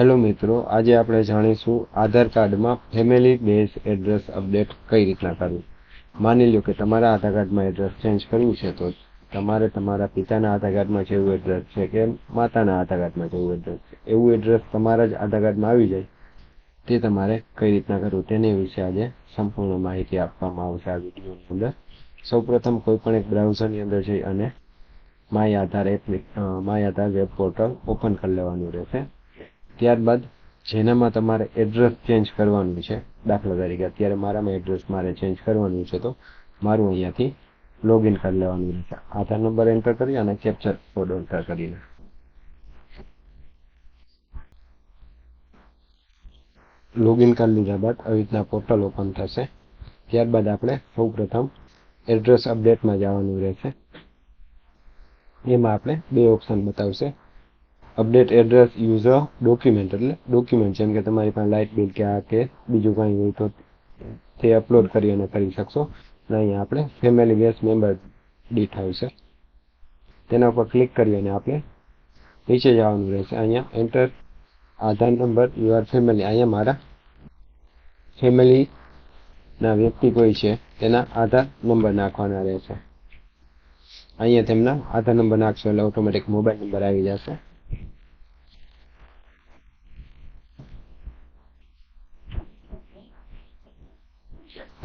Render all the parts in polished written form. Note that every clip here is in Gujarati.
હેલો મિત્રો, આજે આપણે જાણીશું આધાર કાર્ડમાં ફેમિલી બેઝ એડ્રેસ અપડેટ કઈ રીતના કરવું. માની લો કે તમારા આધાર કાર્ડમાં એડ્રેસ ચેન્જ કરવું છે, તો તમારે તમારા પિતાના આધાર કાર્ડમાં જેવું એડ્રેસ છે કે માતાના આધાર કાર્ડમાં જેવું એડ્રેસ છે, એવું એડ્રેસ તમારા જ આધાર કાર્ડમાં આવી જાય તે તમારે કઈ રીતના કરવું તેની વિશે આજે સંપૂર્ણ માહિતી આપવામાં આવશે આ વિડીયોની અંદર. સૌપ્રથમ કોઈ પણ એક બ્રાઉઝરની અંદર જઈ અને my Aadhaar web portal open કરી લેવાનું રહેશે. ત્યારબાદ જેનામાં તમારે એડ્રેસ ચેન્જ કરવાનું છે, દાખલા તરીકે અત્યારે મારામાં એડ્રેસ મારે ચેન્જ કરવાનું છે, તો મારું અહીંયાથી લોગિન કરી લેવાનું રહેશે. આધાર નંબર એન્ટર કરી અને કેપ્ચર કોડ એન્ટર કરીને લોગિન કરી લીધા બાદ આવી રીતના પોર્ટલ ઓપન થશે. ત્યારબાદ આપણે સૌપ્રથમ એડ્રેસ અપડેટમાં જવાનું રહેશે. એમાં આપણે બે ઓપ્શન બતાવશે, અપડેટ એડ્રેસ યુઝર ડોક્યુમેન્ટ, એટલે ડોક્યુમેન્ટ જેમ કે તમારી પાસે લાઇટ બિલ કે આ કે બીજું કંઈ હોય તો તે અપલોડ કરી અને કરી શકશો. અને અહીંયા આપણે ફેમિલી બેઝ મેમ્બર દીઠ આવશે, તેના ઉપર ક્લિક કરી અને આપણે નીચે જવાનું રહેશે. અહીંયા એન્ટર આધાર નંબર યુઆર ફેમિલી, અહીંયા મારા ફેમિલીના વ્યક્તિ કોઈ છે તેના આધાર નંબર નાખવાના રહેશે. અહીંયા તેમના આધાર નંબર નાખશો એટલે ઓટોમેટિક મોબાઈલ નંબર આવી જશે.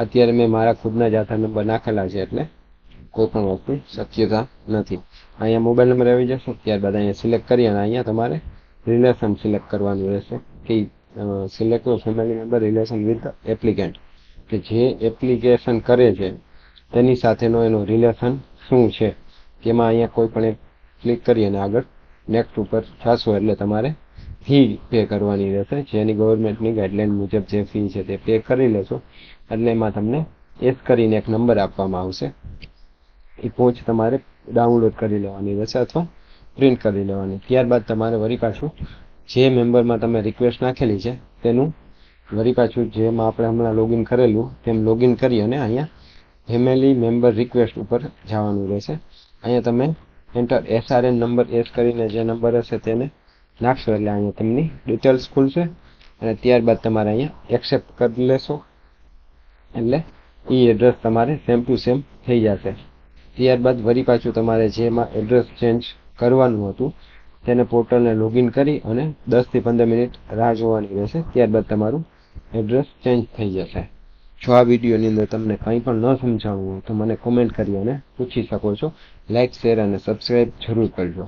અત્યારે મેં મારા ખુદના જ આધાર નંબર નાખેલા છે એટલે કોઈ પણ વસ્તુ શક્યતા નથી. અહીંયા મોબાઈલ નંબર આવી જશે. ત્યારબાદ અહીંયા સિલેક્ટ કરી અને અહીંયા તમારે રિલેશન સિલેક્ટ કરવાનું રહેશે કે select family member relation with applicant, કે જે એપ્લિકેશન કરે છે તેની સાથેનો એનો રિલેશન શું છે. તેમાં અહીંયા કોઈ પણ એક ક્લિક કરી અને આગળ નેક્સ્ટ ઉપર જશો એટલે તમારે ફી પે કરવાની રહેશે. જેની ગવર્મેન્ટની ગાઈડલાઈન મુજબ જે ફી છે તે પે કરી લેશો એટલે એમાં તમને એસ કરીને એક નંબર આપવામાં આવશે. એ પહોંચ તમારે ડાઉનલોડ કરી લેવાની રહેશે અથવા પ્રિન્ટ કરી લેવાની. ત્યારબાદ તમારે વળી પાછું જે મેમ્બરમાં તમે રિક્વેસ્ટ નાખેલી છે તેનું વળી પાછું જેમાં આપણે હમણાં લોગિન કરેલું તેમ લોગિન કરી અને અહીંયા ફેમિલી મેમ્બર રિક્વેસ્ટ ઉપર જવાનું રહેશે. અહીંયા તમે એન્ટર SRN નંબર એસ કરીને જે નંબર હશે તેને નાખશો એટલે અહીંયા તેમની ડિટેલ્સ ખુલશે અને ત્યારબાદ તમારે અહીંયા એક્સેપ્ટ કરી લેશો એટલે એ એડ્રેસ તમારે સેમ ટુ સેમ થઈ જશે. ત્યારબાદ વળી પાછું તમારે જેમાં એડ્રેસ ચેન્જ કરવાનું હતું તેને પોર્ટલને લોગિન કરી અને 10 થી 15 મિનિટ રાહ જોવાની રહેશે. ત્યારબાદ તમારું એડ્રેસ ચેન્જ થઈ જશે. જો આ વિડીયોની અંદર તમને કંઈ પણ ન સમજાવવું હોય તો મને કોમેન્ટ કરી અને પૂછી શકો છો. લાઇક, શેર અને સબસ્ક્રાઈબ જરૂર કરજો.